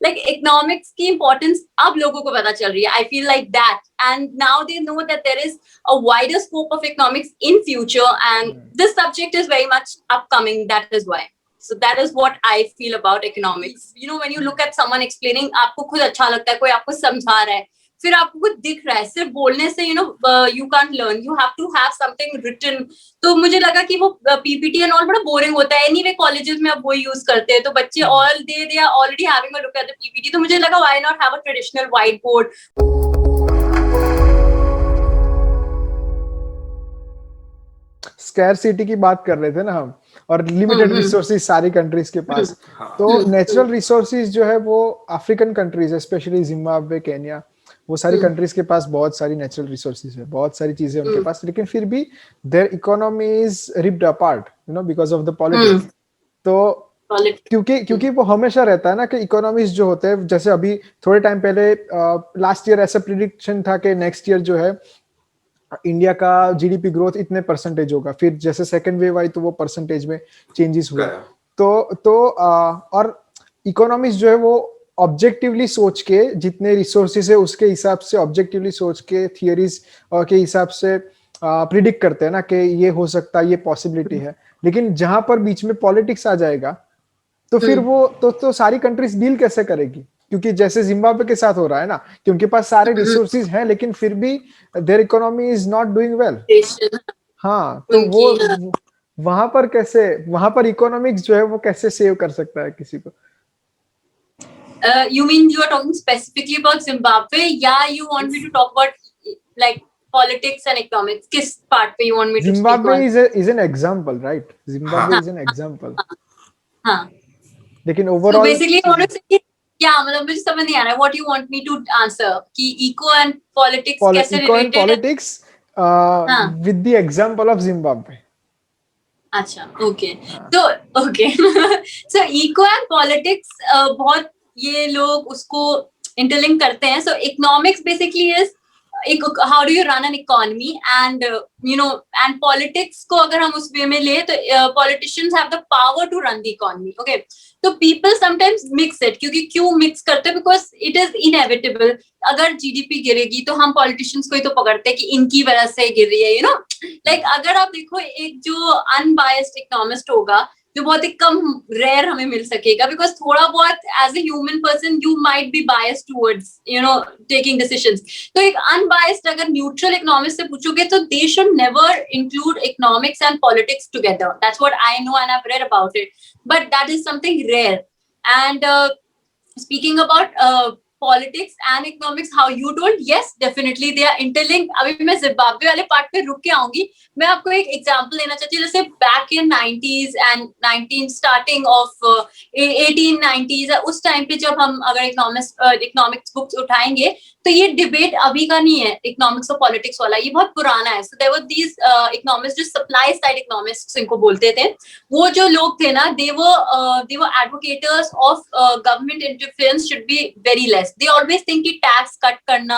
like economics की importance अब लोगों को पता चल रही है. I feel like that, and now they know that there is a wider scope of economics in future, and this subject is very much upcoming. That is why. So that is what I feel about economics. You know, when you look at someone explaining, आपको खुद अच्छा लगता है, कोई आपको समझा रहा है, फिर आपको कुछ दिख रहा है, सिर्फ बोलने से you know you can't learn. You have to have something written. तो मुझे लगा कि वो PPT and all बड़ा boring होता है. Anyway colleges में अब वो use करते हैं, तो बच्चे all they are already having a look at the PPT. तो मुझे लगा why not have a traditional whiteboard. Scarcity की बात कर रहे थे ना हम, और लिमिटेड रिसोर्सेज सारी कंट्रीज के पास. तो नेचुरल रिसोर्सेज जो है वो African countries specially Zimbabwe, Kenya, वो सारी कंट्रीज के पास बहुत सारी नेचुरल रिसोर्सेज है, बहुत सारी चीजें उनके पास, लेकिन फिर भी there economy is ripped apart you know because of the politics. तो क्योंकि वो हमेशा रहता है ना कि इकोनॉमीज जो होते हैं, जैसे अभी थोड़े टाइम पहले लास्ट ईयर ऐसा प्रिडिक्शन था कि नेक्स्ट ईयर जो है इंडिया का जीडीपी ग्रोथ इतने परसेंटेज होगा, फिर जैसे सेकंड वेव आई तो वो परसेंटेज में चेंजेस हुए. और इकोनॉमिक्स जो है वो ऑब्जेक्टिवली सोच के, जितने रिसोर्सेज है उसके हिसाब से ऑब्जेक्टिवली सोच के, थियरीज के हिसाब से प्रिडिक्ट करते हैं ना कि ये हो सकता है, ये पॉसिबिलिटी है. लेकिन जहां पर बीच में पॉलिटिक्स आ जाएगा तो फिर वो तो सारी कंट्रीज डील कैसे करेगी? क्योंकि जैसे जिम्बाब्वे के साथ हो रहा है ना कि उनके पास सारे रिसोर्सेज हैं लेकिन फिर भी there economy is not doing well. हाँ, तो वो वहां पर इकोनॉमिक्स जो है वो कैसे सेव कर सकता है किसी को? You mean you are talking specifically about Zimbabwe? Yeah, you want me to talk about like politics and economics? किस part पे you want me to speak on? Zimbabwe is an example, right? Zimbabwe is an example. हाँ. लेकिन overall. So basically, I want to say क्या मतलब मुझे समझ नहीं आ रहा है. What you want me to answer? कि eco and politics कैसे related? Eco and politics with the example of Zimbabwe. अच्छा, okay. So okay. So eco and politics बहुत ये लोग उसको इंटरलिंक करते हैं. So economics basically is how do you run an economy, and you know, and politics को अगर हम उस वे में ले तो politicians have the power to run the economy. Okay, तो people sometimes mix it. क्यों mix करते हैं? Because it is inevitable. अगर GDP गिरेगी तो हम politicians को ही तो पकड़ते हैं कि इनकी वजह से गिर रही है, you know. Like अगर आप देखो एक जो unbiased economist होगा जो बहुत ही कम रेयर हमें मिल सकेगा, बिकॉज थोड़ा बहुत as a human person you might be biased towards you know taking decisions. तो एक अनबायस्ड अगर न्यूट्रल इकोनॉमिस्ट से पूछोगे तो they should never include economics and politics together. That's what I know and I have read about it, but that is something rare. And speaking about politics and economics, how you told, yes, definitely they are interlinked. अभी मैं Zimbabwe वाले part पे रुक के आऊंगी. मैं आपको एक एग्जांपल देना चाहती हूँ. जैसे back in 90s and 19 starting of 1890s, उस टाइम पे जब हम अगर इकोनॉमिक्स बुक्स उठाएंगे तो ये डिबेट अभी का नहीं है इकोनॉमिक्स और पॉलिटिक्स वाला, ये बहुत पुराना है. So there were these economist जो सप्लाई साइड इकोनॉमिस्ट्स इनको बोलते थे. वो जो लोग थे ना, they were advocators of government interference should be very less. They always think कि टैक्स कट करना,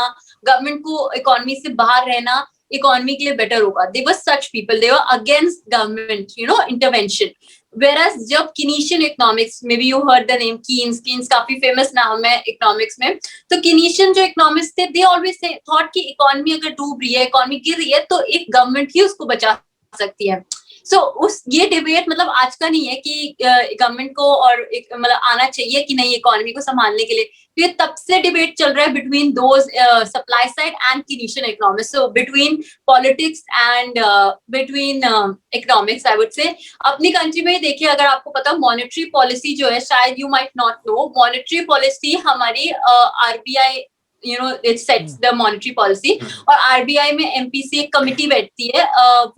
गवर्नमेंट को इकोनॉमी से बाहर रहना इकोनॉमी के लिए बेटर होगा. They were such people. They were against government, you know, intervention. Whereas जब Keynesian economics, maybe you heard the name Keynes काफी फेमस नाम है इकोनॉमिक्स में. तो Keynesian जो इकोनॉमिस्ट थे, they always thought कि इकोनॉमी अगर डूब रही है, इकोनॉमी गिर रही है, तो एक गवर्नमेंट ही उसको बचा सकती है. So, ये डिबेट मतलब आज का नहीं है कि गवर्नमेंट को और मतलब आना चाहिए कि नहीं इकोनॉमी को संभालने के लिए. ये तब से डिबेट चल रहा है between those supply side and Keynesian economics. So between politics and between economics, I would say. अपनी कंट्री में देखिए, अगर आपको पता मॉनेटरी पॉलिसी जो है, शायद you might not know, monetary policy हमारी RBI you know it sets the monetary policy, और RBI में MPC एक कमिटी बैठती है,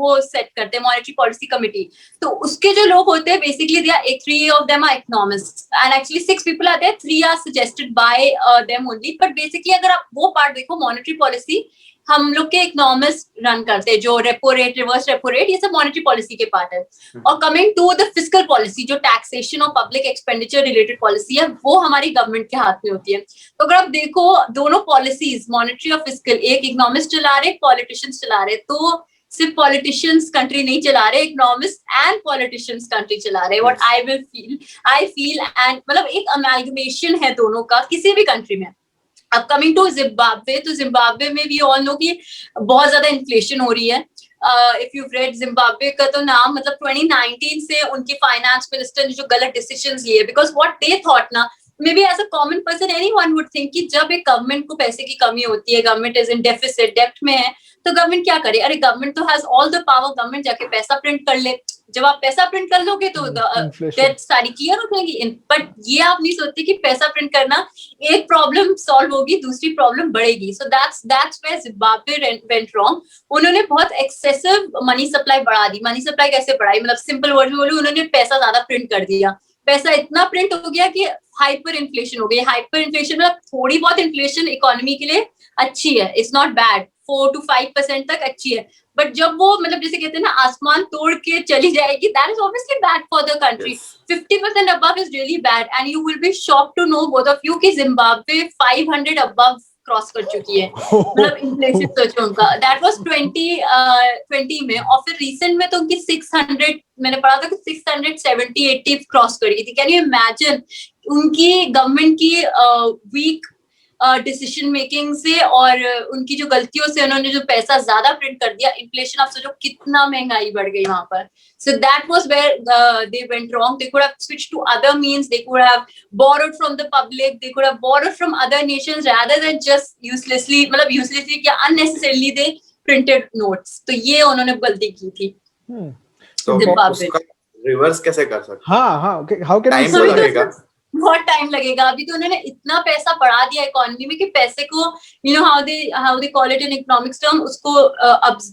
वो सेट करते हैं मॉनेटरी पॉलिसी कमिटी. तो उसके जो लोग होते हैं basically they are 3 of them are economists and actually 6 people are there, 3 are suggested by them only. but basically अगर आप वो पार्ट देखो, मॉनेटरी पॉलिसी हम लोग के इकोनॉमिस्ट रन करते हैं. जो repo rate, reverse repo rate, ये सब मॉनेटरी पॉलिसी के पार्ट है. और coming to the fiscal policy, जो टैक्सेशन और पब्लिक एक्सपेंडिचर रिलेटेड पॉलिसी है, वो हमारी गवर्नमेंट के हाथ में होती है. तो अगर आप देखो दोनों पॉलिसीज, मॉनेटरी और फिस्कल, एक इकोनॉमिस्ट चला रहे, पॉलिटिशियंस चला रहे, तो सिर्फ पॉलिटिशियंस कंट्री नहीं चला रहे, इकोनॉमिस्ट एंड पॉलिटिशियंस कंट्री चला रहे. व्हाट आई फील एंड मतलब एक अमेलगमेशन है दोनों का किसी भी कंट्री में. अब कमिंग टू जिम्बाब्वे, तो जिम्बाब्वे में वी ऑल नो कि बहुत ज्यादा इन्फ्लेशन हो रही है. इफ यू रेड जिम्बाब्वे का तो नाम मतलब 2019 से उनकी फाइनेंस मिनिस्टर ने जो गलत डिसीजंस लिए, बिकॉज व्हाट दे थॉट ना, maybe as a common person anyone would think कि जब एक गवर्नमेंट को पैसे की कमी होती है, गवर्नमेंट इज इन डेफिसिट, डेब्ट में है, तो गवर्नमेंट क्या करे? अरे गवर्नमेंट तो has all the power, government जाके पैसा प्रिंट कर ले. जब आप पैसा प्रिंट कर लोगे तो डेट सारी क्लियर हो जाएगी. बट ये आप नहीं सोचते कि पैसा प्रिंट करना, एक प्रॉब्लम सॉल्व होगी, दूसरी प्रॉब्लम बढ़ेगी. So that's where Zimbabwe went wrong. उन्होंने बहुत एक्सेसिव मनी सप्लाई बढ़ा दी. मनी सप्लाई कैसे बढ़ाई? मतलब सिंपल वर्ड में बोलूं, उन्होंने पैसा ज्यादा प्रिंट कर दिया. पैसा इतना प्रिंट हो गया कि हाइपर इन्फ्लेशन हो गई. हाइपर इन्फ्लेशन मतलब थोड़ी बहुत इन्फ्लेशन इकोनॉमी के लिए अच्छी है, इट्स नॉट बैड, 4 to 5% तक अच्छी है. बट जब वो मतलब जैसे कहते हैं ना आसमान तोड़ के चली जाएगी, that is obviously bad for the country. 50% above is really bad, and you will be shocked to know both of you कि जिम्बाब्वे 500 above क्रॉस कर चुकी है. मतलब इन्फ्लेशन सोचो उनका, दैट वाज 2020 में, और फिर रिसेंट में तो उनकी 600, मैंने पढ़ा था कि 670-80 क्रॉस कर गई थी. कैन यू इमेजिन उनकी गवर्नमेंट की वीक डिसीजन मेकिंग से और उनकी जो गलतियों से उन्होंने जो पैसा ज्यादा प्रिंट कर दिया, इन्फ्लेशन, आप सोचो कितना महंगाई बढ़ गई वहां पर. So that was where they went wrong. They could have switched to other means. They could have borrowed from the public. They could have borrowed from other nations rather than just uselessly, मतलब uselessly क्या unnecessarily they printed notes. तो ये उन्होंने गलती की थी. तो उसका रिवर्स कैसे कर सकते? हाँ, how can टाइम लगेगा, बहुत टाइम लगेगा. अभी तो उन्होंने इतना पैसा बढ़ा दिया इकोनॉमी में कि पैसे को how they call it in economics term, उसको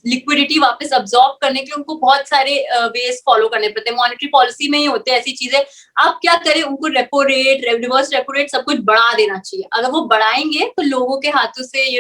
लिक्विडिटी वापस अब्सॉर्ब करने के लिए उनको बहुत सारे वेज फॉलो करने पड़ते हैं. मॉनेटरी पॉलिसी में ही होते हैं ऐसी चीजें. आप क्या करें, उनको repo rate, reverse repo rate सब कुछ बढ़ा देना चाहिए. अगर वो बढ़ाएंगे तो लोगों के हाथों से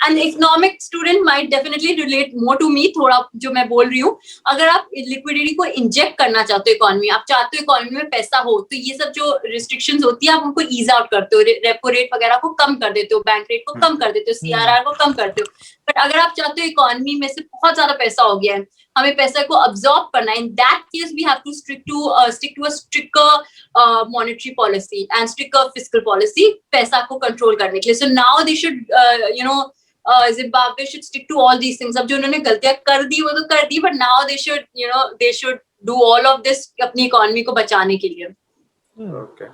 an economic student might definitely relate more to me, थोड़ा जो मैं बोल रही हूँ. अगर आप लिक्विडिटी को इंजेक्ट करना चाहते हो इकोनॉमी, आप चाहते हो इकोनॉमी में पैसा हो, तो ये सब जो रिस्ट्रिक्शंस होती है आप उनको ईज आउट करते हो, रेपो रेट वगैरह को कम कर देते हो, बैंक रेट को कम कर देते हो, CRR को कम करते हो. बट अगर आप चाहते हो इकोनॉमी में से बहुत ज्यादा पैसा हो गया है, हमें पैसा को अब्सॉर्ब करना है, in that case we have to stick to a stricter monetary policy and stricter fiscal policy, पैसा को कंट्रोल करने के लिए. So now they should Zimbabwe should stick to all these things. अब जो उन्होंने गलतियां कर दी वो तो कर दी, but now they should do all of this अपनी इकोनॉमी को बचाने के लिए. Okay.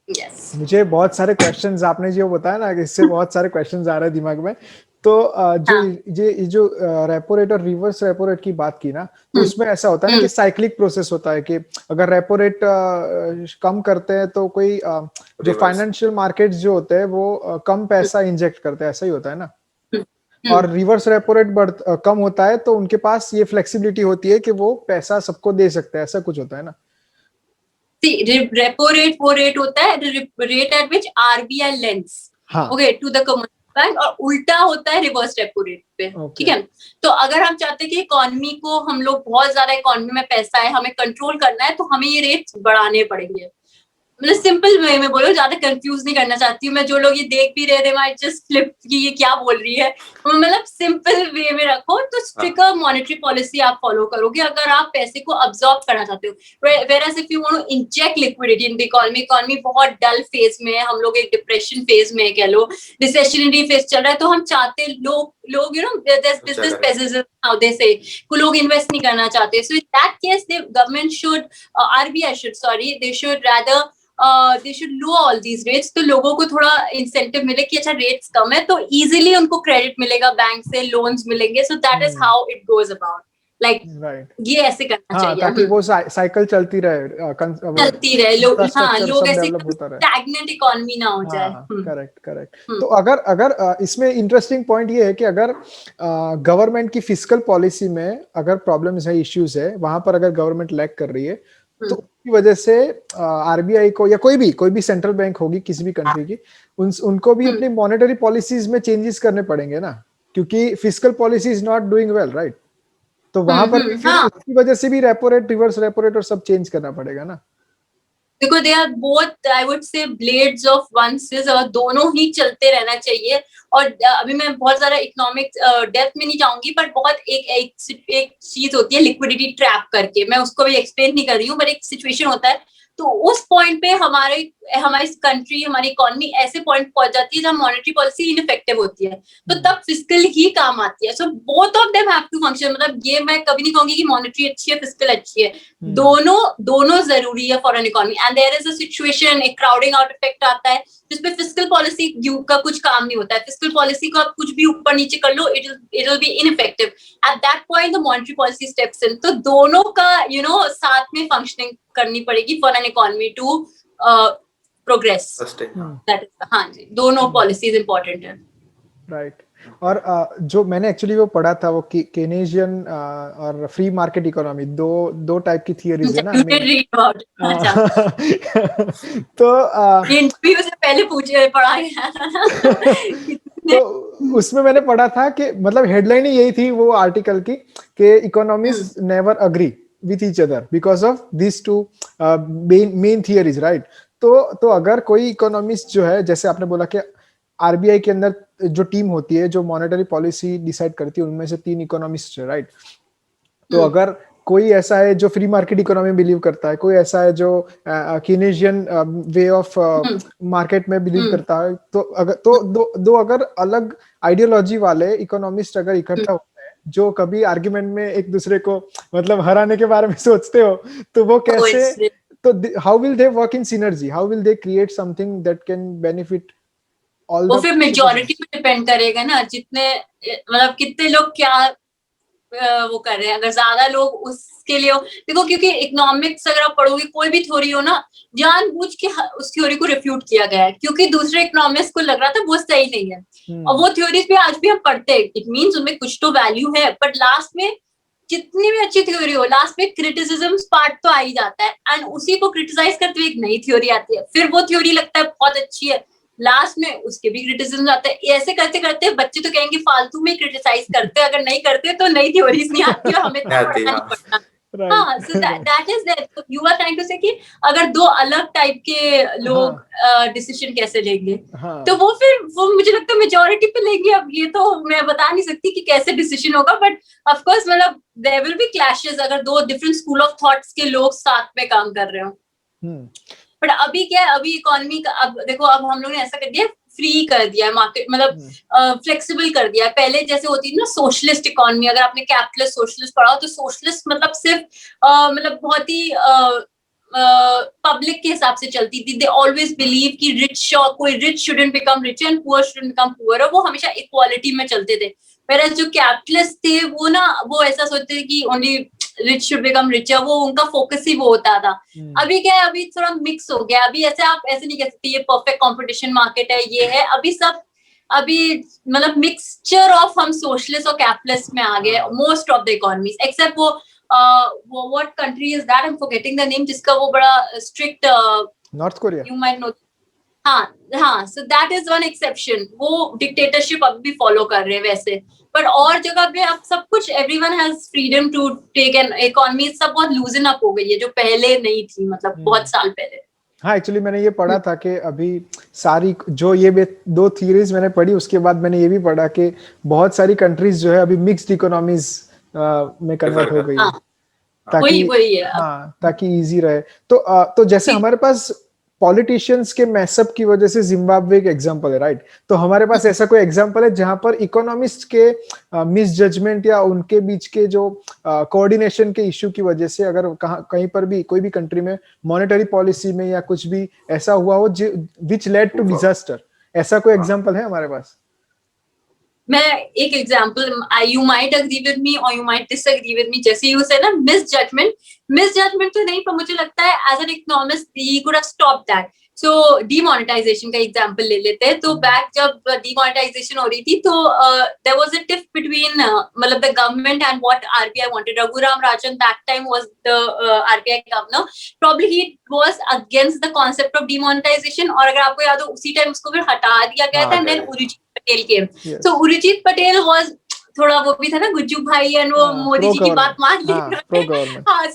Yes. मुझे बहुत सारे क्वेश्चंस, आपने जो बताया ना कि इससे बहुत सारे क्वेश्चंस आ रहे हैं दिमाग में. तो जो रेपो रेट और रिवर्स रेपो रेट की बात की ना, तो उसमें ऐसा होता है ना कि साइक्लिक प्रोसेस होता है कि अगर रेपो रेट कम करते हैं तो कोई जो फाइनेंशियल मार्केट्स जो होते हैं वो कम पैसा इंजेक्ट करते हैं, ऐसा ही होता है ना. और रिवर्स रेपो रेट कम होता है तो उनके पास ये फ्लेक्सिबिलिटी होती है कि वो पैसा सबको दे सकते हैं, ऐसा कुछ होता है ना. रेपो रेट वो रेट होता है rate at which RBI lends to the commercial bank, और उल्टा होता है रिवर्स रेपो रेट पे. ठीक है. तो अगर हम चाहते हैं कि इकोनॉमी को, हम लोग बहुत ज्यादा इकोनॉमी में पैसा है, हमें कंट्रोल करना है, तो हमें ये रेट बढ़ाने पड़ेंगे. मतलब सिंपल वे में बोलो, ज्यादा कंफ्यूज नहीं करना चाहती हूँ मैं. जो लोग ये देख भी रहे थे माइट जस्ट फ्लिप कि ये क्या बोल रही है, मतलब सिंपल वे में रखो. तो स्ट्रिक्टर मॉनेटरी पॉलिसी आप फॉलो करोगे अगर आप पैसे को अब्सॉर्ब करना चाहते हो. whereas if you want to inject liquidity in the economy बहुत डल फेज में है, हम लोग एक डिप्रेशन फेज में कह लो, रिसेशनरी फेज चल रहा है, तो हम चाहते लोग business pessimism how they say, लोग इन्वेस्ट नहीं करना चाहते. So in that case the government should RBI should rather they should lower all these rates. तो लोगों को थोड़ा इंसेंटिव मिले कि अच्छा रेट्स कम है तो इजीली उनको क्रेडिट मिलेगा, बैंक से लोन्स मिलेंगे. सो that is how it goes about. Like ये ऐसे करना चाहिए ताकि वो साइकिल चलती रहे लोग ऐसे स्टैग्नेंट इकोनॉमी ना हो जाए. करेक्ट. तो अगर इसमें इंटरेस्टिंग पॉइंट ये है कि अगर गवर्नमेंट की फिस्कल पॉलिसी में अगर प्रॉब्लम्स है, इश्यूज है, वहां पर अगर गवर्नमेंट लैग कर रही है, तो उसकी वजह से RBI को या कोई भी सेंट्रल बैंक होगी किसी भी कंट्री की, उनको भी अपनी मॉनेटरी पॉलिसीज में चेंजेस करने पड़ेंगे ना, क्योंकि fiscal policy is not doing well, right. तो वहां पर फिर उसकी वजह से भी repo rate, reverse repo rate और सब चेंज करना पड़ेगा ना. देखो they are both I would say blades of one scissor, और दोनों ही चलते रहना चाहिए। और अभी मैं बहुत ज्यादा इकोनॉमिक डेप्थ में नहीं जाऊंगी, पर बहुत एक चीज होती है लिक्विडिटी ट्रैप करके, मैं उसको भी एक्सप्लेन नहीं कर रही हूँ, पर एक सिचुएशन होता है, तो उस पॉइंट पे हमारी कंट्री, हमारी इकोनॉमी ऐसे पॉइंट पहुंच जाती है जहां मॉनेटरी पॉलिसी इनइफेक्टिव होती है, तो तब फिस्कल ही काम आती है। So both of them have to function, मतलब ये मैं कभी नहीं कहूंगी कि मॉनेटरी अच्छी है फिस्कल अच्छी है, दोनों जरूरी है for an economy. And there is a situation, एक क्राउडिंग आउट इफेक्ट आता है जिसपे फिस्कल पॉलिसी का कुछ काम नहीं होता है। फिस्कल पॉलिसी को आप कुछ भी ऊपर नीचे कर लो, it will be ineffective. At that point the monetary policy steps in. तो दोनों का साथ में फंक्शनिंग करनी पड़ेगी for an economy to progress. हाँ जी, दोनों पॉलिसीज इंपॉर्टेंट है। राइट। और जो मैंने एक्चुअली वो पढ़ा था, वो केनेजियन और फ्री मार्केट इकोनॉमी, दो टाइप की थियरीज है ना। तो इंटरव्यू से पहले पढ़ा गया था। तो उसमें मैंने पढ़ा था कि मतलब हेडलाइन ही यही थी वो आर्टिकल की, कि economist never agree with each other because of this two main theories, right. तो अगर कोई इकोनॉमिस्ट जो है, जैसे आपने बोला कि आरबीआई के अंदर जो टीम होती है जो मॉनेटरी पॉलिसी डिसाइड करती है, उनमें से 3 इकोनॉमिस्ट है, राइट। तो अगर कोई ऐसा है जो फ्री मार्केट इकोनॉमी में बिलीव करता है, कोई ऐसा है जो कीनेजियन वे ऑफ मार्केट में बिलीव करता है, तो अगर दो अगर अलग आइडियोलॉजी वाले इकोनॉमिस्ट अगर इकट्ठा होते हैं, जो कभी आर्गुमेंट में एक दूसरे को मतलब हराने के बारे में सोचते हो, तो वो कैसे, तो how will they work in synergy, how will they create something that can benefit all the. वो फिर मेजॉरिटी पे डिपेंड करेगा ना, जितने मतलब कितने लोग क्या वो कर रहे हैं। अगर ज्यादा लोग उसके लिए देखो, क्योंकि इकोनॉमिक्स अगर आप पढ़ोगे, कोई भी थ्योरी हो ना, जानबूझ के उस थ्योरी को रिफ्यूट किया गया है, क्योंकि दूसरे इकोनॉमिक्स को लग रहा था वो सही नहीं है। और वो थ्योरीज भी आज भी हम पढ़ते हैं, इट मींस उनमें कुछ तो वैल्यू है, बट लास्ट में जितनी भी अच्छी थ्योरी हो, लास्ट में क्रिटिसिज्म पार्ट तो आ ही जाता है, एंड उसी को क्रिटिसाइज करते हुए एक नई थ्योरी आती है, फिर वो थ्योरी लगता है बहुत अच्छी है, लास्ट में उसके भी क्रिटिसिज्म आते हैं। ऐसे करते करते बच्चे तो कहेंगे फालतू में क्रिटिसाइज करते, अगर नहीं करते तो नई थ्योरीज नहीं आती और हमें पढ़ना नहीं पड़ता। हाँ, so that is that. So you are trying to say कि अगर 2 अलग टाइप के लोग डिसीजन कैसे लेंगे, तो वो मुझे लगता है मेजॉरिटी पे लेंगे। अब ये तो मैं बता नहीं सकती कि कैसे डिसीजन होगा, बट ऑफ कोर्स मतलब देयर विल बी क्लैशेस अगर 2 डिफरेंट स्कूल ऑफ थॉट्स के लोग साथ में काम कर रहे हो। बट अभी क्या है, अभी इकोनॉमी का अब देखो, अब हम लोग ने ऐसा कर दिया, फ्री कर दिया है मार्केट, मतलब फ्लेक्सिबल कर दिया है। पहले जैसे होती थी ना सोशलिस्ट इकोनॉमी, अगर आपने कैपिटलिस्ट सोशलिस्ट पढ़ा हो, तो सोशलिस्ट मतलब सिर्फ मतलब बहुत ही पब्लिक के हिसाब से चलती थी। दे ऑलवेज बिलीव कि कोई rich shouldn't become rich and poor shouldn't become poor, और वो हमेशा इक्वालिटी में चलते थे। Whereas जो कैपिटलिस्ट थे वो ऐसा सोचते थे कि only rich should become richer, वो उनका फोकस ही वो होता था। अभी क्या है, अभी थोड़ा मिक्स हो गया। अभी आप ऐसे नहीं कह सकते ये परफेक्ट कंपटीशन मार्केट है, ये है। अभी मतलब मिक्सचर ऑफ हम सोशलिस्ट और कैपिटलिस्ट में आ गए most of the economies, except वो what country is that, I am forgetting the name, जिसका वो बड़ा strict North Korea, you might know. हाँ, so that is one exception. वो डिक्टेटरशिप अब भी फॉलो कर रहे हैं वैसे, पर और जगह पे अब सब कुछ everyone has freedom to take an economy सब बहुत लूजन अप हो गई है, जो पहले नहीं थी, मतलब बहुत साल पहले। हाँ, एक्चुअली मैंने ये पढ़ा था कि अभी सारी जो ये 2 थियरीज मैंने पढ़ी, उसके बाद मैंने ये भी पढ़ा कि बहुत सारी कंट्रीज जो है अभी मिक्स्ड इकोनॉमीज में कन्वर्ट हो गई है, ताकि इजी रहे। तो जैसे हमारे पास पॉलिटिशियंस के मैसअप की वजह से जिम्बाब्वे एक एग्जांपल है, राइट। तो हमारे पास ऐसा कोई एग्जांपल है जहां पर इकोनॉमिस्ट के मिस जजमेंट या उनके बीच के जो कोऑर्डिनेशन के इश्यू की वजह से अगर कहीं पर भी कोई भी कंट्री में मॉनेटरी पॉलिसी में या कुछ भी ऐसा हुआ हो विच लेड टू डिजास्टर, ऐसा कोई एग्जांपल है हमारे पास? मैं एक example, you might agree with me और you might disagree with me, जैसे यू से ना मिस जजमेंट तो नहीं, पर मुझे लगता है as an economist he could have stop that. So demonetization का एग्जांपल ले लेते हैं। तो बैक जब डीमोनेटाइजेशन हो रही थी, तो there was a tiff between मतलब the government and what RBI wanted. Raghuram Rajan that time was the RBI governor, probably he was against the concept of demonetization, और अगर आपको याद हो उसी टाइम उसको फिर हटा दिया गया था, and then Urjit Patel came. So Urjit Patel was थोड़ा वो भी था ना गुज्जू भाई एंड वो मोदी जी की बात मान ली प्रो गवर्नमेंट। हाँ,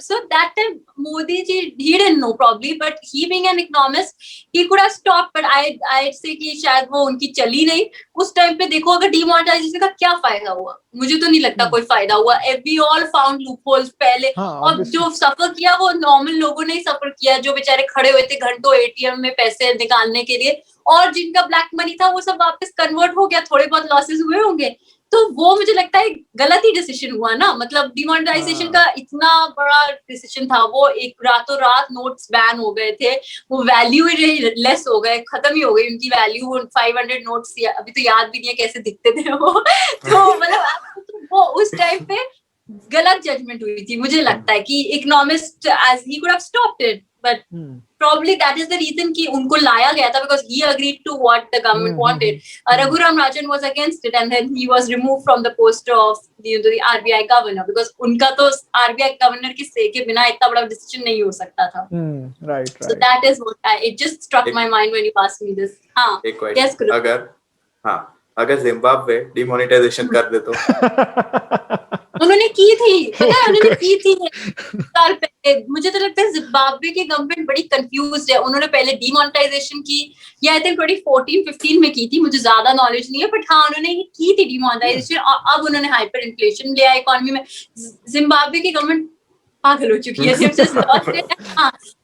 so that time Modi ji he didn't know probably, but he being an economist he could have stopped, but I'd say कि शायद वो उनकी चली नहीं उस टाइम पे। देखो अगर डिमोनेटाइजेशन का क्या फायदा हुआ, मुझे तो नहीं लगता कोई फायदा हुआ। We all found loopholes पहले, और जो सफर किया वो नॉर्मल लोगों ने ही सफर किया, जो बेचारे खड़े हुए थे घंटों एटीएम में पैसे निकालने के लिए, और जिनका ब्लैक मनी था वो सब वापस कन्वर्ट हो गया, थोड़े बहुत लॉसेस हुए होंगे। तो वो मुझे लगता है गलत ही डिसीजन हुआ ना, मतलब डिमोनेटाइजेशन का इतना बड़ा डिसीजन था, वो एक रातों रात नोट्स बैन हो गए थे, वो वैल्यू ही लेस हो गए, खत्म ही हो गई उनकी वैल्यू। 500 नोट्स अभी तो याद भी नहीं है कैसे दिखते थे वो तो मतलब वो उस टाइम पे गलत जजमेंट हुई थी। मुझे लगता है कि economist as he could have stopped it, but probably that is the reason कि उनको लाया गया था, because he agreed to what the government wanted. Raghuram Rajan was against it, and then he was removed from the post of the RBI governor, because उनका तो RBI governor के say के बिना इतना बड़ा decision नहीं हो सकता था। Right. So that is what it just struck my mind when you asked me this. हाँ, yes, अगर जिम्बाब्वे डिमोनेटाइजेशन कर दे तो उन्होंने की थी, पता है उन्होंने की थी साल पहले। मुझे तो लगता है जिम्बाब्वे की गवर्नमेंट बड़ी कंफ्यूज्ड है। उन्होंने पहले डिमोनेटाइजेशन की, या आई थिंक 2014-15 में की थी, मुझे ज्यादा नॉलेज नहीं है, बट हाँ उन्होंने की थी डिमोनेटाइजेशन, और अब उन्होंने हाइपर इन्फ्लेशन लिया इकोनॉमी में। जिम्बाब्वे की गवर्नमेंट पागल हो चुकी है,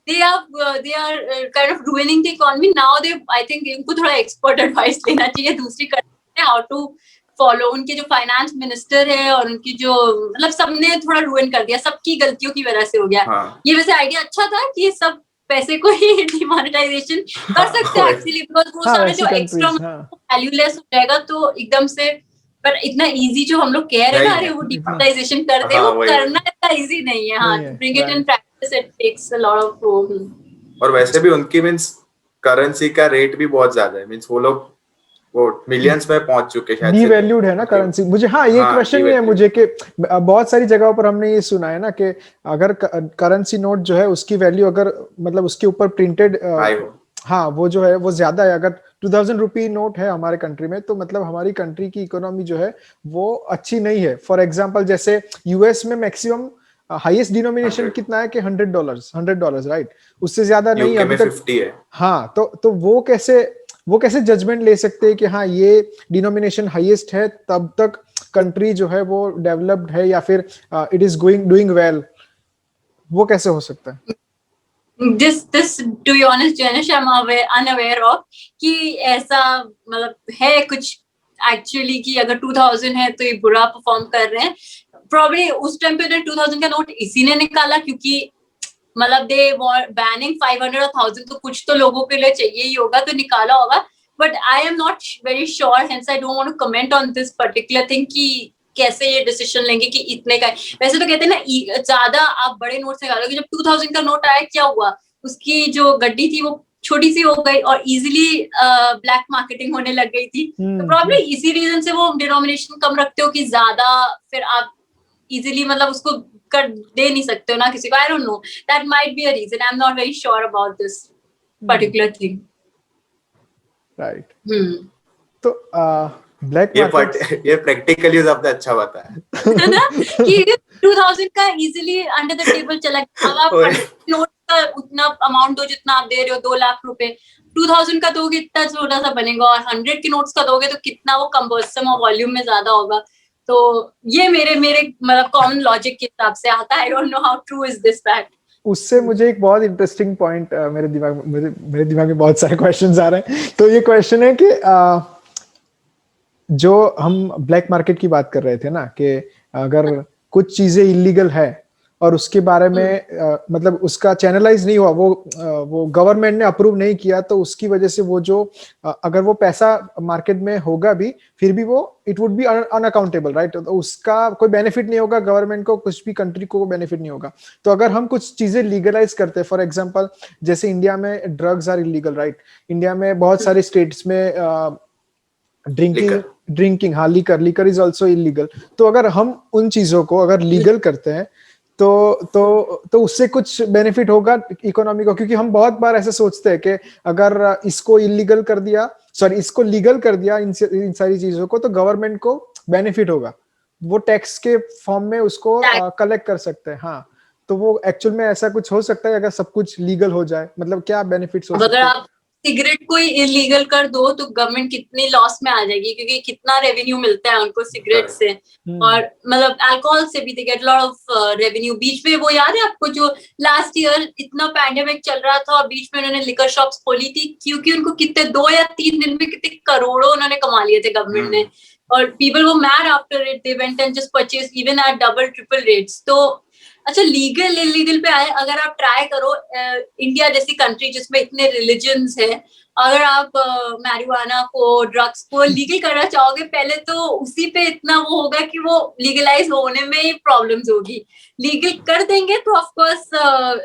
they are kind of ruining the economy now. I think इनको थोड़ा एक्सपर्ट एडवाइस लेना चाहिए दूसरी कंट्री में, हाउ टू फॉलो। उनके जो फाइनेंस मिनिस्टर है और उनकी जो मतलब सबने थोड़ा रुइन कर दिया, सबकी गलतियों की वजह से हो गया। ये वैसे आइडिया अच्छा था कि सब पैसे को ही डिमोनेटाइजेशन कर सकते हैं एक्चुअली, बिकॉज वो सारा जो एक्स्ट्रा वैल्यूलेस हो जाएगा तो एकदम से। पर इतना इजी जो हम लोग कह रहे हैं ना, अरे वो डिमोनेटाइजेशन कर दे, वो करना इतना इजी नहीं है। हाँ, bring it in practice it takes a lot of. और वैसे भी उनकी मींस करेंसी का रेट भी बहुत ज्यादा है, मींस वो लोग वो मिलियंस में पहुंच चुके शायद, डीवैल्यूड है ना करेंसी। मुझे ये क्वेश्चन भी है मुझे कि बहुत सारी जगहों पर हमने ये सुना है ना कि अगर करेंसी नोट जो है उसकी वैल्यू अगर मतलब उसके ऊपर प्रिंटेड वो जो है वो ज्यादा है। अगर 2000 रुपी नोट है हमारे कंट्री में, तो मतलब हमारी कंट्री की इकोनॉमी जो है वो अच्छी नहीं है। फॉर एग्जांपल जैसे यूएस में मैक्सिमम हाईएस्ट डिनोमिनेशन कितना है कि $100 राइट, उससे ज्यादा नहीं अभी तक 50 है। हाँ, तो वो कैसे जजमेंट ले सकते हैं कि हाँ ये डिनोमिनेशन हाईएस्ट है तब तक कंट्री जो है वो डेवलप्ड है, या फिर इट इज डूइंग वेल, वो कैसे हो सकता है? This to be honest Janish, I'm unaware of कि ऐसा मतलब है कुछ एक्चुअली कि अगर 2000 है तो ये बुरा परफॉर्म कर रहे हैं। प्रॉब्ली उस टाइम पे 2000 का नोट इसी ने निकाला, क्योंकि मतलब दे बैनिंग 500 और 1000, तो कुछ तो लोगों के लिए चाहिए ही होगा, तो निकाला होगा। But I am not very sure, hence I don't want to comment on this particular thing कि कैसे ये डिसीजन लेंगे कि इतने का। वैसे तो कहते हैं ना ज्यादा आप बड़े नोट से निकालोगे। जब 2000 का नोट आया क्या हुआ, उसकी जो गड्डी थी वो छोटी सी हो गई और इजीली ब्लैक मार्केटिंग होने लग गई थी। तो प्रॉब्ली इसी रीजन से वो डिनोमिनेशन कम रखते हो कि ज्यादा फिर आप इजीली मतलब उसको कर दे नहीं सकते हो ना किसी को। I don't know, that might be a reason, I am not very sure about this particular thing. Right. तो ब्लैक मार्केट ये प्रैक्टिकल यूज आपने अच्छा बताया है ना कि 2000 का इजीली अंडर द टेबल चला गया। अब आप नोट का उतना अमाउंट दो जितना आप दे रहे हो, 2 लाख रुपए, 2000 का दोगे इतना छोटा सा बनेगा, और 100 के नोट्स का दोगे तो कितना वो कंबर्सम और वॉल्यूम में ज्यादा होगा। तो ये मेरे मतलब कॉमन लॉजिक के हिसाब से आता है। आई don't know how true is this fact. उससे मुझे एक बहुत इंटरेस्टिंग पॉइंट मेरे दिमाग में बहुत सारे क्वेश्चंस आ रहे हैं। तो ये क्वेश्चन है कि जो हम ब्लैक मार्केट की बात कर रहे थे ना, कि अगर कुछ चीजें इलीगल है और उसके बारे में मतलब उसका चैनलाइज नहीं हुआ, वो गवर्नमेंट ने अप्रूव नहीं किया, तो उसकी वजह से वो जो अगर वो पैसा मार्केट में होगा भी फिर भी वो it would be unaccountable right, तो उसका कोई बेनिफिट नहीं होगा गवर्नमेंट को, कुछ भी कंट्री को बेनिफिट नहीं होगा। तो अगर हम कुछ चीजें लीगलाइज करते हैं, फॉर एग्जांपल जैसे इंडिया में drugs are illegal right, India में बहुत सारे स्टेट्स में ड्रिंकिंग हाँ लीकर इज ऑल्सो इलीगल। तो अगर हम उन चीजों को अगर लीगल करते हैं तो उससे कुछ बेनिफिट होगा इकोनॉमी को, क्योंकि हम बहुत बार ऐसे सोचते हैं कि अगर इसको लीगल कर दिया इन सारी चीजों को, तो गवर्नमेंट को बेनिफिट होगा वो टैक्स के फॉर्म में उसको कलेक्ट कर सकते हैं। हाँ, तो वो एक्चुअल में ऐसा कुछ हो सकता है अगर सब कुछ लीगल हो जाए, मतलब क्या बेनिफिट्स हो सकते अगर हैं? आप सिगरेट को इलीगल कर दो तो गवर्नमेंट कितनी लॉस में आ जाएगी, क्योंकि कितना रेवेन्यू मिलता है उनको सिगरेट से, और मतलब अल्कोहल से भी they get lot of revenue. बीच में वो याद है आपको जो लास्ट ईयर इतना पैंडेमिक चल रहा था और बीच में उन्होंने लिकर शॉप्स खोली थी, क्योंकि उनको कितने 2 या 3 दिन में कितने करोड़ों उन्होंने कमा लिए थे गवर्नमेंट ने, और पीपल वो mad after it, they went and just purchase even at double triple rates. तो अच्छा, लीगल इलीगल पे आए, अगर आप ट्राई करो इंडिया जैसी कंट्री जिसमें इतने रिलीजन्स हैं, अगर आप मैरिजुआना को, ड्रग्स को लीगल करना चाहोगे, पहले तो उसी पे इतना वो होगा कि वो लीगलाइज होने में ही प्रॉब्लम्स होगी। लीगल कर देंगे तो ऑफ कोर्स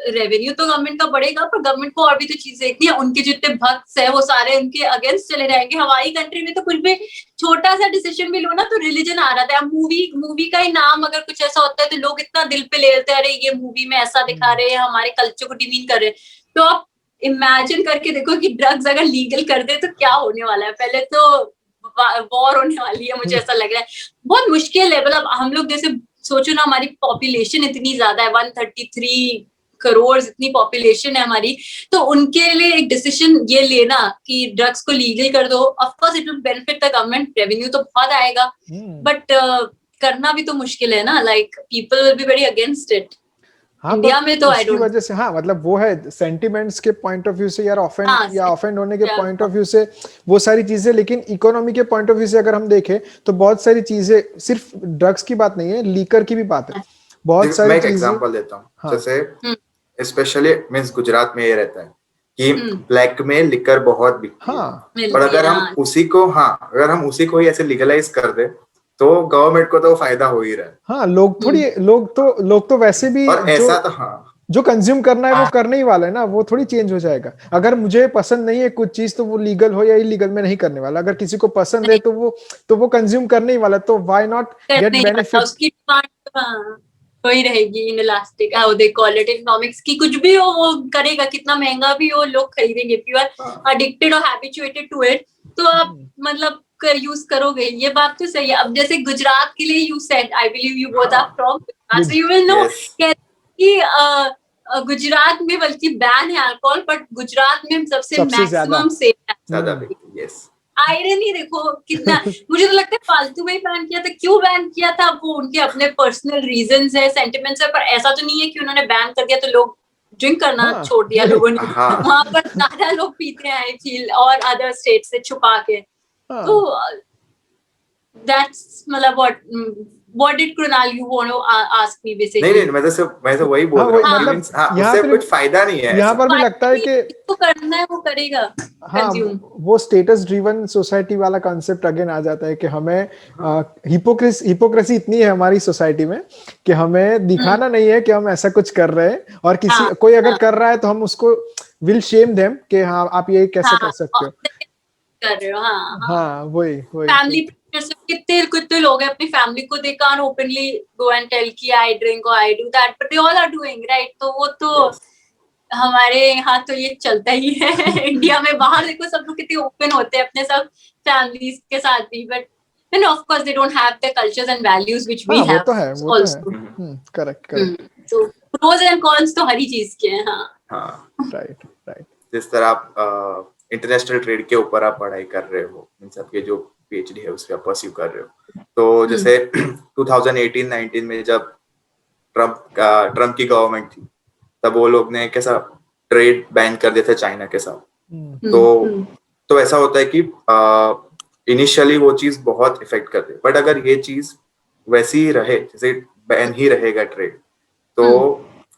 रेवेन्यू तो गवर्नमेंट का बढ़ेगा, पर गवर्नमेंट को और भी तो चीजें देखनी है। उनके जितने भक्त है वो सारे उनके अगेंस्ट चले जाएंगे। हमारी कंट्री में तो कुछ भी छोटा सा डिसीजन भी लो ना तो रिलीजन आ रहा था। मूवी का ही नाम अगर कुछ ऐसा होता है तो लोग इतना दिल पे ले लेते हैं, अरे ये मूवी में ऐसा दिखा रहे हैं, हमारे कल्चर को डिमीन कर रहे हैं। तो आप इमेजिन करके देखो कि ड्रग्स अगर लीगल कर दे तो क्या होने वाला है। पहले तो वॉर होने वाली है, मुझे ऐसा लग रहा है। बहुत मुश्किल है, मतलब हम लोग जैसे सोचो ना, हमारी पॉपुलेशन इतनी ज्यादा है, 133 करोड़ इतनी पॉपुलेशन है हमारी, तो उनके लिए एक डिसीजन ये लेना कि ड्रग्स को लीगल कर दो, of course it will benefit the government, revenue तो बहुत आएगा, बट करना भी तो मुश्किल है ना, like people will be very against it. हाँ, इंडिया में तो आई उसकी डोंट, वजह से हाँ, मतलब वो है सेंटिमेंट्स के पॉइंट ऑफ व्यू से यार, ऑफेंड होने के पॉइंट ऑफ व्यू से वो सारी चीजें, लेकिन इकोनॉमी के पॉइंट ऑफ व्यू से अगर हम देखें तो बहुत सारी चीजें, सिर्फ ड्रग्स की बात नहीं है, लीकर की भी बात है, बहुत सारी चीजें। मैं एक एग्जांपल देता हूँ, जैसे स्पेशली मींस गुजरात में ये रहता है कि ब्लैक में लिकर बहुत बिकती है, और अगर हम उसी को ही ऐसे लीगलाइज कर दे तो गवर्नमेंट को तो फायदा हो ही रहा है। हाँ, लोग तो वैसे भी और ऐसा तो जो कंज्यूम करना है वो करने ही वाला है ना, वो थोड़ी चेंज हो जाएगा। अगर मुझे पसंद नहीं है कुछ चीज तो वो लीगल हो या इलीगल में नहीं करने वाला, अगर किसी को पसंद है तो वो कंज्यूम करने ही वाला, तो व्हाई नॉट गेट बेनिफिट। उसकी डिमांड वही रहेगी, inelastic, how they call it, economics की कुछ भी हो वो करेगा, कितना महंगा भी हो लोग खरीदेंगे। इफ यू आर एडिक्टेड और हैबिचुएटेड टू इट तो आप मतलब यूज करोगे, ये बात तो सही है। अब जैसे गुजरात के लिए you said, I believe you both are from Gujarat, so you will know कि गुजरात में बल्कि बैन है अल्कोहल, बट गुजरात में सबसे मैक्सिमम सेल है। आयरनी देखो कितना मुझे तो लगता है फालतू में ही बैन किया था। क्यों बैन किया था, वो उनके अपने पर्सनल रीजंस है, सेंटिमेंट्स है, पर ऐसा तो नहीं है कि उन्होंने बैन कर दिया तो लोग ड्रिंक करना छोड़ दिया लोगों ने। वहां पर ज्यादा लोग पीते हैं आई फील, और अदर स्टेट से छुपा के। तो दैट्स मतलब what did Krunal you want to ask me basically? नहीं, मैं तो वही बोल रहा हूँ, उससे कुछ फायदा नहीं है। यहाँ पर भी लगता है कि तो करना है वो करेगा। हाँ, वो स्टेटस ड्रिवन सोसाइटी वाला कॉन्सेप्ट अगेन आ जाता है कि हमें हिपोक्रेसी इतनी है हमारी सोसाइटी में कि हमें दिखाना नहीं है कि हम ऐसा कुछ कर रहे हैं, और कोई अगर कर रहा है तो हम उसको विल शेम देम कि हाँ आप ये कैसे कर सकते हो, कर रहे हो। हाँ वही फैमिली कितने लोग हैं अपनी फैमिली को, they can't openly go and tell कि आई ड्रिंक और I do that, but they all are doing, right. तो वो तो हमारे यहाँ तो ये चलता ही है। इंडिया में बाहर देखो सब लोग कितने ओपन होते हैं अपने सब फैमिलीज के साथ भी, but then of course they don't have the cultures and values which we have also. Correct. So pros and cons तो हर ही चीज के हैं। हाँ, right. जिस तरह आप इंटरनेशनल ट्रेड के ऊपर आप पढ़ाई कर रहे हो, इन सब के जो पीएचडी है उसके आप परस्यू कर रहे हो, तो जैसे 2018-19 में जब ट्रम्प की गवर्नमेंट थी, तब वो लोग ने कैसा ट्रेड बैन कर दिया था चाइना के साथ। तो ऐसा होता है कि इनिशियली वो चीज बहुत इफेक्ट करती है, बट अगर ये चीज वैसी ही रहे, जैसे बैन ही रहेगा ट्रेड, तो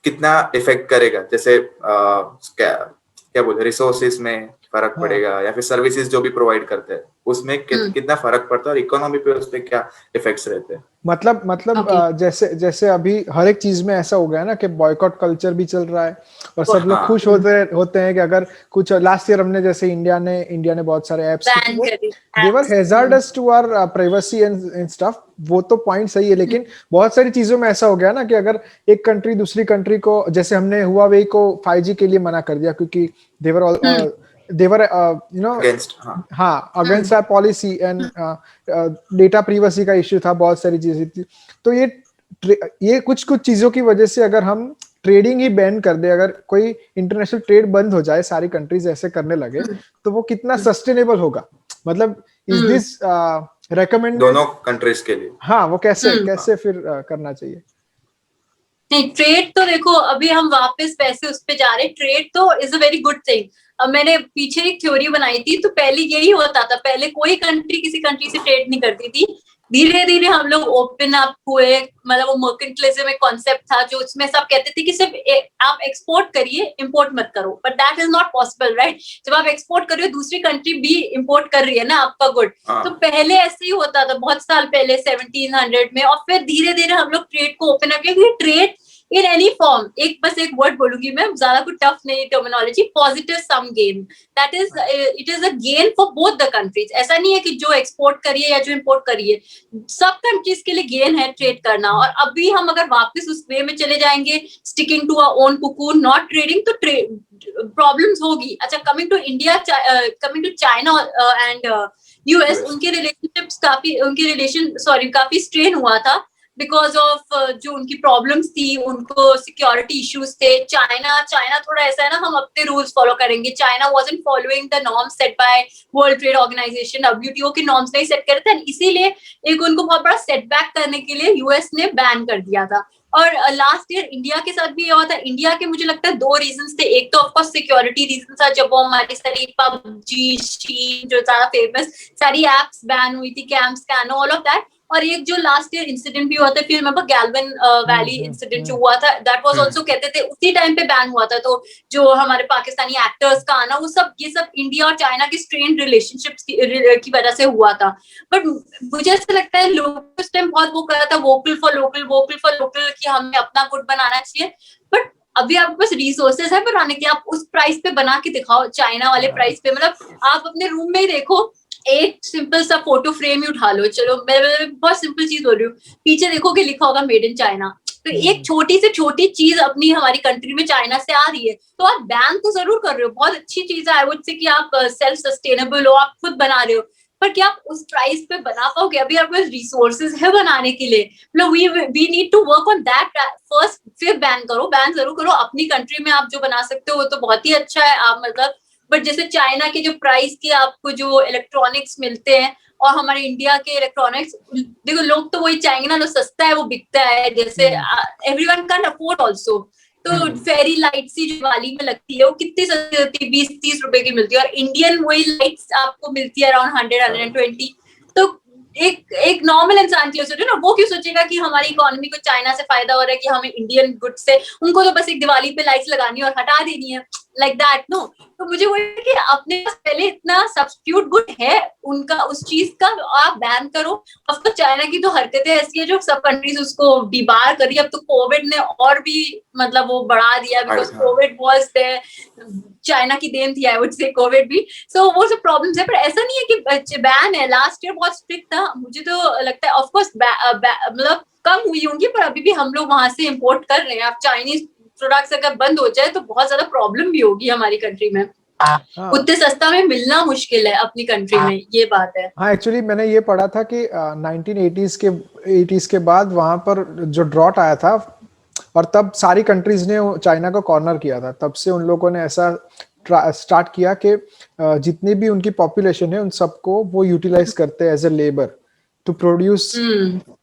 कितना इफेक्ट करेगा, जैसे क्या बोलते, रिसोर्सेज में फर्क पड़ेगा, या फिर सर्विसेज जो भी प्रोवाइड करते हैं उसमें कितना फर्क पड़ता है, और इकोनॉमी पे उस पे क्या इफेक्ट्स रहते हैं। मतलब जैसे अभी हर एक चीज में ऐसा हो गया ना कि बॉयकॉट कल्चर भी चल रहा है, और सब लोग खुश होते हैं कि अगर कुछ, लास्ट ईयर हमने जैसे इंडिया ने बहुत सारे apps they were hazardous to our privacy and stuff, वो तो पॉइंट सही है, लेकिन बहुत सारी चीजों में ऐसा हो गया ना कि अगर एक कंट्री दूसरी कंट्री को, जैसे हमने हुआवेई को 5G के लिए मना कर दिया क्योंकि they were they were you know against हाँ against our policy and data privacy का इश्यू था, बहुत सारी चीजें थी। तो ये कुछ कुछ चीजों की वजह से अगर हम ट्रेडिंग ही बैन कर दे, अगर कोई इंटरनेशनल ट्रेड बंद हो जाए, सारी कंट्रीज ऐसे करने लगे, तो वो कितना सस्टेनेबल होगा? मतलब इज दिस रेकमेंडेड दोनों कंट्रीज के लिए? हाँ, वो कैसे फिर करना चाहिए? नहीं, ट्रेड तो देखो अभी हम वापस पैसे उस पे जा रहे हैं। ट्रेड तो is a very good thing. अब मैंने पीछे एक थ्योरी बनाई थी, तो पहले यही होता था, पहले कोई कंट्री किसी कंट्री से ट्रेड नहीं करती थी। धीरे धीरे हम लोग ओपन अप हुए, मतलब वो मर्केंटिलिज्म एक कॉन्सेप्ट था जो उसमें सब कहते थे कि सिर्फ आप एक्सपोर्ट करिए, इंपोर्ट मत करो, but that is not possible, right? जब आप एक्सपोर्ट कर रहे हो, दूसरी कंट्री भी इंपोर्ट कर रही है ना आपका गुड। तो पहले ऐसे ही होता था बहुत साल पहले 1700 में, और फिर धीरे धीरे हम लोग ट्रेड को ओपन अप किया। ट्रेड इन एनी फॉर्म, बस एक वर्ड बोलूंगी मैं, ज्यादा कुछ टफ नहीं terminology, positive sum gain, that is it is a gain for both the countries. ऐसा नहीं है कि जो एक्सपोर्ट करिए या जो इंपोर्ट करिए, सब कंट्रीज के लिए गेन है ट्रेड करना। और अभी हम अगर वापस उस वे में चले जाएंगे, sticking to our own cocoon, not trading, तो प्रॉब्लम्स होगी। अच्छा, coming to India, coming to China and US, उनके रिलेशनशिप्स काफी स्ट्रेन हुआ था बिकॉज ऑफ जो उनकी प्रॉब्लम्स थी, उनको सिक्योरिटी इश्यूज थे। चाइना थोड़ा ऐसा है ना, हम अपने रूल्स फॉलो करेंगे। China wasn't following the norms set by World Trade Organization, WTO के नॉर्म्स नहीं सेट करे थे, इसीलिए एक उनको बहुत बड़ा सेटबैक करने के लिए यूएस ने बैन कर दिया था। और लास्ट ईयर इंडिया के साथ भी ये हुआ था। इंडिया के मुझे लगता है 2 रीजंस थे। एक तो ऑफकोर्स सिक्योरिटी रीजन था, जब वो हमारी सारी पबजी, स्टीम, जो ज्यादा फेमस सारी एप्स बैन हुई थी, कैम, स्कैनो, ऑल ऑफ दैट। और एक जो लास्ट ईयर इंसिडेंट भी हुआ था, फिर रिमेंबर गैल्वन वैली इंसिडेंट जो हुआ था, दैट वाज आल्सो, कहते थे उसी टाइम पे बैन हुआ था। तो जो हमारे पाकिस्तानी एक्टर्स का आना, ये सब इंडिया और चाइना की स्ट्रेन्ड रिलेशनशिप्स की वजह से हुआ था। बट मुझे ऐसा लगता है लोग उस टाइम बहुत वो कर रहा था, वोकल फॉर लोकल, कि हमें अपना गुड बनाना चाहिए। बट अभी आपके पास रिसोर्सेज है बनाने के, आप उस प्राइस पे बना के दिखाओ, चाइना वाले प्राइस पे। मतलब आप अपने रूम में ही देखो, एक सिंपल सा फोटो फ्रेम ही उठा लो, चलो मैं बहुत सिंपल चीज बोल रही हूँ, पीछे देखोगे लिखा होगा मेड इन चाइना। तो एक छोटी से छोटी चीज अपनी हमारी कंट्री में चाइना से आ रही है, तो आप बैन तो जरूर कर रहे हो, बहुत अच्छी चीज है। आई वुड से कि आप सेल्फ सस्टेनेबल हो, आप खुद बना रहे हो, पर क्या आप उस प्राइस पे बना पाओगे? अभी आपके पास रिसोर्सेज है बनाने के लिए, मतलब we need to work on that first, फिर बैन जरूर करो। अपनी कंट्री में आप जो बना सकते हो वो तो बहुत ही अच्छा है, आप मतलब। बट जैसे चाइना के जो प्राइस के आपको जो इलेक्ट्रॉनिक्स मिलते हैं और हमारे इंडिया के इलेक्ट्रॉनिक्स, देखो लोग तो वही चाहेंगे ना, जो सस्ता है वो बिकता है, जैसे एवरीवन कैन अफोर्ड आल्सो। तो फेरी लाइट सी जो दिवाली में लगती है, वो कितनी सस्ती होती है, 20-30 रुपए की मिलती है, और इंडियन वही लाइट्स आपको मिलती है अराउंड 100-120। तो एक नॉर्मल इंसान क्यों सोचे ना, वो क्यों सोचेगा कि हमारी इकोनॉमी को चाइना से फायदा हो रहा है, कि हमें इंडियन गुड से, उनको तो बस एक दिवाली पे लाइट्स लगानी है और हटा देनी है, लाइक दैट, नो। तो मुझे वो है कि अपने पास पहले इतना सब्स्टिट्यूट गुड है उनका, उस चीज का आप बैन करो। अब तो चाइना की तो हरकतें ऐसी है जो सब कंट्रीज उसको डिबार करी। अब तो कोविड ने और भी मतलब वो बढ़ा दिया, because covid was there, China की देन थी, आई वुड से, कोविड भी। सो वो सब प्रॉब्लम्स है, पर ऐसा नहीं है कि बैन है। लास्ट ईयर बहुत स्ट्रिक्ट था, मुझे तो लगता है ऑफकोर्स मतलब कम हुई होंगी, पर अभी भी हम लोग वहां से इम्पोर्ट कर रहे हैं। अब चाइनीज प्रोडक्ट्स अगर बंद हो जाए तो बहुत ज्यादा प्रॉब्लम भी होगी हमारी कंट्री में। उतने सस्ता में मिलना मुश्किल है अपनी कंट्री में, ये बात है। हाँ, एक्चुअली मैंने ये पढ़ा था कि 1980s के बाद वहां पर जो ड्रॉट आया था, और तब सारी कंट्रीज ने चाइना को कॉर्नर किया था। तब से उन लोगों ने ऐसा स्टार्ट किया कि जितनी भी उनकी पॉपुलेशन है उन सबको वो यूटिलाइज करते हैं as a labour to produce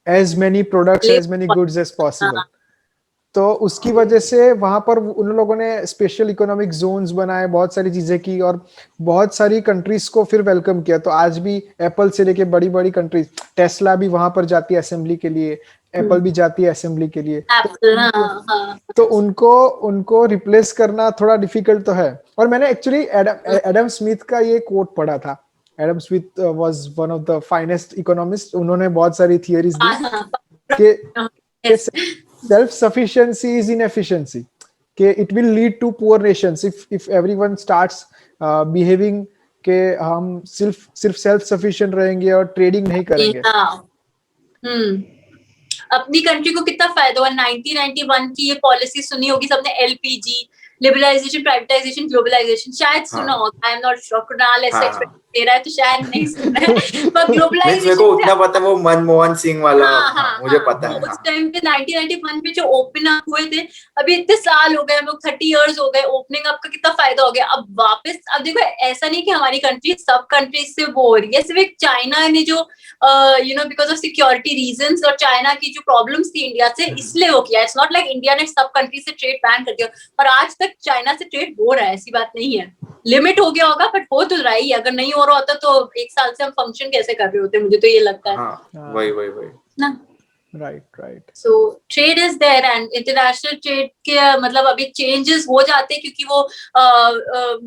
as many products, as many goods as possible. तो उसकी वजह से वहां पर उन लोगों ने स्पेशल इकोनॉमिक जोन्स बनाए, बहुत सारी चीजें की, और बहुत सारी कंट्रीज को फिर वेलकम किया। तो आज भी एप्पल से लेके बड़ी बड़ी कंट्रीज, टेस्ला भी वहां पर जाती है असेंबली के लिए, एप्पल भी जाती है असेंबली के लिए। तो उनको रिप्लेस करना थोड़ा डिफिकल्ट तो है। और मैंने एक्चुअली एडम स्मिथ का ये कोट पढ़ा था। Adam Smith was one of the finest economist. उन्होंने बहुत सारी थियरीज दी कि self sufficiency is inefficiency, कि it will lead to poor nations if everyone starts behaving कि हम सिर्फ self sufficient रहेंगे और ट्रेडिंग नहीं करेंगे। अपनी कंट्री को कितना फायदा हुआ। 1991 की ये पॉलिसी सुनी होगी सबने, LPG, लिबरलाइजेशन, प्राइवेटाइजेशन, ग्लोबलाइजेशन, शायद सुना होगा, आई एम नॉट श्योर, कुणाल ऐसा एक्सपेक्ट दे रहा है तो शायद नहीं सुना है, पर मेरे को उतना पता है, वो मनमोहन सिंह वाला मुझे पता है। उस टाइम पे 1991 पे जो ओपन अप हुए थे, अभी इतने साल हो गए, हम लोग 30 इयर्स हो गए, ओपनिंग अप का कितना फायदा हो गया। अब वापस, अब देखो ऐसा नहीं कि हमारी कंट्री सब कंट्रीज से वो हो रही है, सिर्फ एक चाइना ने जो बिकॉज ऑफ सिक्योरिटी रीजंस और चाइना की जो प्रॉब्लम्स थी इंडिया से, इसलिए वो किया। इट्स नॉट लाइक इंडिया ने सब कंट्री से ट्रेड बैन कर दिया, और आज तक चाइना से ट्रेड हो रहा है, ऐसी बात नहीं है। लिमिट हो गया होगा बट हो तो रहा ही। अगर नहीं हो रहा होता तो एक साल से हम फंक्शन कैसे कर रहे होते, मुझे तो ये लगता है। वही ना, right. So trade is there, and international trade के मतलब अभी चेंजेस हो जाते हैं, क्योंकि वो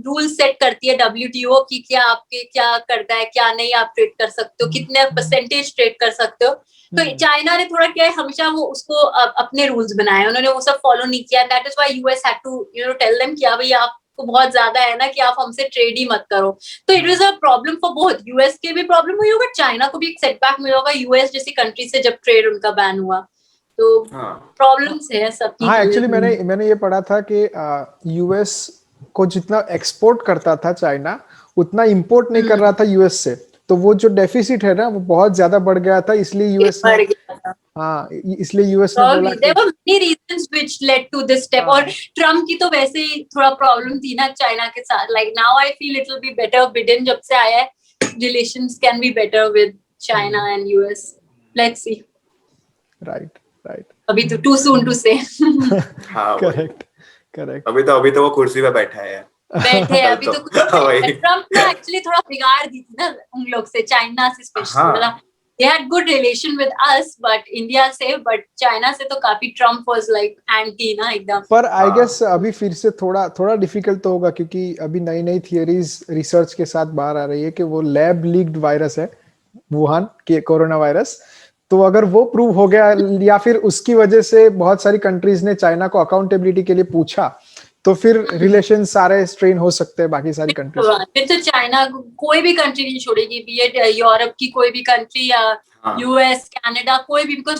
रूल सेट करती है WTO की क्या आपके क्या करता है, क्या नहीं आप ट्रेड कर सकते हो, कितने परसेंटेज ट्रेड कर सकते हो। तो चाइना ने थोड़ा क्या है, हमेशा वो उसको अपने रूल्स बनाए, उन्होंने वो सब फॉलो नहीं किया। That is why US had to tell them कि भाई आपको बहुत ज्यादा है ना कि आप हमसे ट्रेड ही मत करो। तो it was a problem for both, US के भी प्रॉब्लम हुई होगा, चाइना को भी एक सेटबैक मिला होगा US जैसी कंट्री से जब ट्रेड उनका बैन हुआ। तो प्रॉब्लम्स है सबकी। हाँ, एक्चुअली मैंने ये पढ़ा था कि US को जितना एक्सपोर्ट करता था चाइना, उतना इंपोर्ट नहीं कर रहा था US से। तो वो जो डेफिसिट है ना, वो बहुत ज्यादा बढ़ गया था, इसलिए US ने इसलिए US ने बोला there were many reasons which led to this step। और ट्रम्प की तो वैसे ही थोड़ा प्रॉब्लम थी ना चाइना के साथ। like now I feel it will be better, Biden जब से आया है, relations can be better with China and US। let's see। right। अभी तो too soon to say। हाँ, करेक्ट। अभी तो वो कुर्सी पे बैठा है अभी तो ट्रम्प ने एक्चुअली थोड़ा बिगाड़ दी थी ना उन लोग से, चाइना से स्पेशली। मतलब they had good relation with us but India से, but China से तो काफी Trump was like anti ना एकदम। पर आई गेस अभी फिर से थोड़ा डिफिकल्ट तो होगा, क्योंकि अभी नई थियरीज रिसर्च के साथ बाहर आ रही है कि वो लैब लीक्ड वायरस है, वुहान के कोरोना वायरस। तो अगर वो प्रूव हो गया, या फिर उसकी वजह से बहुत सारी कंट्रीज ने चाइना को अकाउंटेबिलिटी के लिए पूछा, तो फिर रिलेशन सारे स्ट्रेन हो सकते हैं बाकी सारी कंट्रीज। फिर तो चाइना कोई भी कंट्री नहीं छोड़ेगी, बी इट यूरोप की कोई भी कंट्री या US, कनाडा, कोई भी। बिकॉज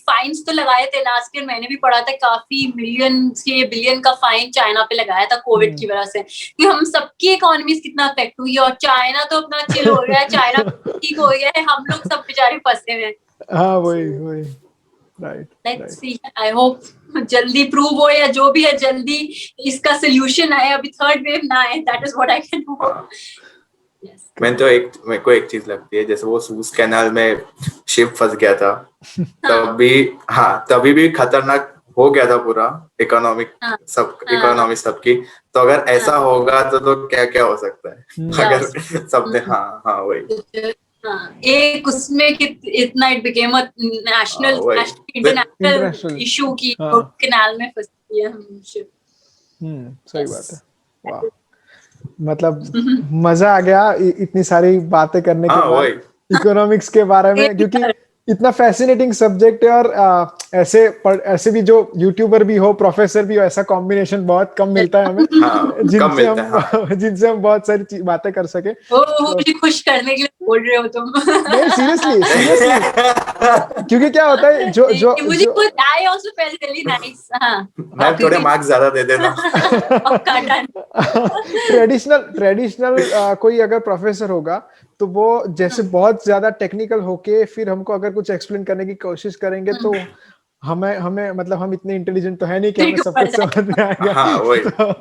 फाइन्स तो लगाए थे लास्ट ईयर, मैंने भी पढ़ा था, काफी मिलियन से बिलियन का फाइन चाइना पे लगाया था कोविड की वजह से। कि हम सबकी इकोनॉमीज कितना अफेक्ट हुई, और चाइना तो अपना चिल हो गया है, चाइना ठीक हो गया है, हम लोग सब बेचारे फंसे हुए हैं। हाँ, वही right. Let's see, I hope जल्दी प्रूव हो, या जो भी है जल्दी इसका सोल्यूशन आए, अभी थर्ड वेव ना आए। That is what I can hope. मेरे को एक चीज लगती है, जैसे वो सूज कैनाल में शिप फंस गया था, तभी भी खतरनाक हो गया था पूरा इकोनॉमी सबकी। तो अगर ऐसा होगा तो क्या क्या हो सकता है अगर सबने वही एक उसमें इतना it became a national international issue की कैनाल में फंसी है शिप। सही बात है। वाह, मतलब मजा आ गया इतनी सारी बातें करने के बाद इकोनॉमिक्स के बारे में, क्योंकि इतना फैसिनेटिंग सब्जेक्ट है। और ऐसे भी जो यूट्यूबर भी हो, प्रोफेसर भी हो, ऐसा कॉम्बिनेशन बहुत कम मिलता है हमें, जिनसे हम बहुत सारी बातें कर सके। मुझे खुश करने के लिए बोल रहे हो तुम? नहीं, सीरियसली क्योंकि क्या होता है जो मुझे खुद I also felt really nice. मैं थोड़े मार्क्स ज्यादा दे देना। ट्रेडिशनल कोई अगर प्रोफेसर होगा तो वो जैसे बहुत ज्यादा टेक्निकल होके फिर हमको अगर कुछ एक्सप्लेन करने की कोशिश करेंगे, तो हमें मतलब हम इतने इंटेलिजेंट तो है नहीं कि हमें सब कुछ समझ में आएगा।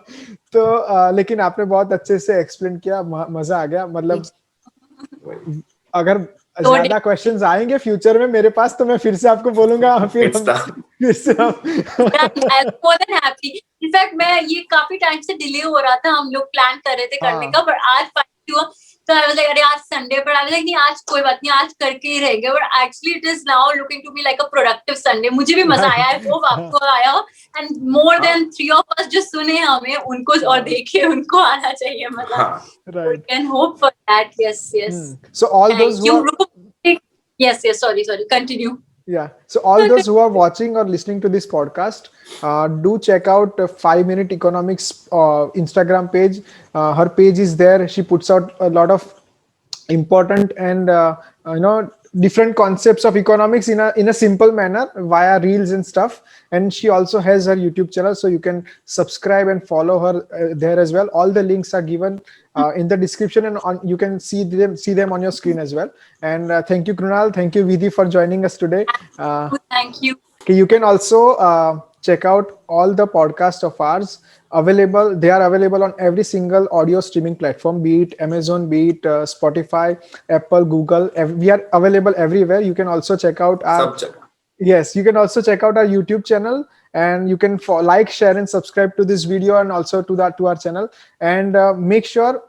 तो लेकिन आपने बहुत अच्छे से एक्सप्लेन किया, मजा आ गया। मतलब अगर ज्यादा क्वेश्चंस आएंगे फ्यूचर में मेरे पास, तो मैं फिर से आपको बोलूंगा, फिर से more than happy। इनफैक्ट मैं ये काफी टाइम से डिले हो रहा था, हम लोग प्लान कर रहे थे करने का, पर आज फाइनली हुआ। तो आई वाज लाइक, अरे आज संडे, पर आई वाज लाइक नहीं आज कोई बात नहीं, आज करके ही रहेंगे। But actually it is now looking to be like a productive Sunday. मुझे भी मजा आया, आई होप आपको आया हो, and more than 3 of us जो सुने हमें उनको और देखे, उनको आना चाहिए मजा। We can hope for that। Yes। So all those who are... Yes, sorry, continue। Yeah, so all those who are watching or listening to this podcast, do check out 5 Minute Economics Instagram page. Her page is there. She puts out a lot of important and different concepts of economics in a simple manner via reels and stuff. And she also has her YouTube channel, so you can subscribe and follow her there as well. All the links are given in the description, and you can see them on your screen as well. And thank you, Krunal. Thank you, Vidhi, for joining us today. Thank you. Okay, you can also check out all the podcasts of ours. They are available on every single audio streaming platform, be it Amazon, be it Spotify, Apple, Google. We are available everywhere. You can also check out our you can also check out our YouTube channel, and you can like, share, and subscribe to this video, and also to our channel. And make sure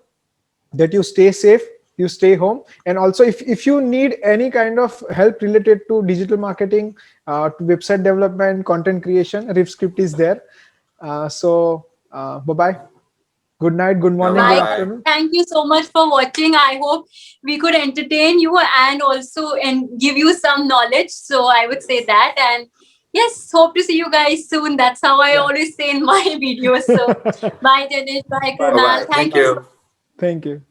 that you stay safe, you stay home. And also, if you need any kind of help related to digital marketing, to website development, content creation, RiffScript is there. Bye-bye. Good night, good morning, Bye. good afternoon. Thank you so much for watching. I hope we could entertain you and also give you some knowledge. So I would say that. And yes, hope to see you guys soon. That's how I always say in my videos. So bye, Dinesh. Bye, Krunal. Bye-bye. Thank you. Thank you.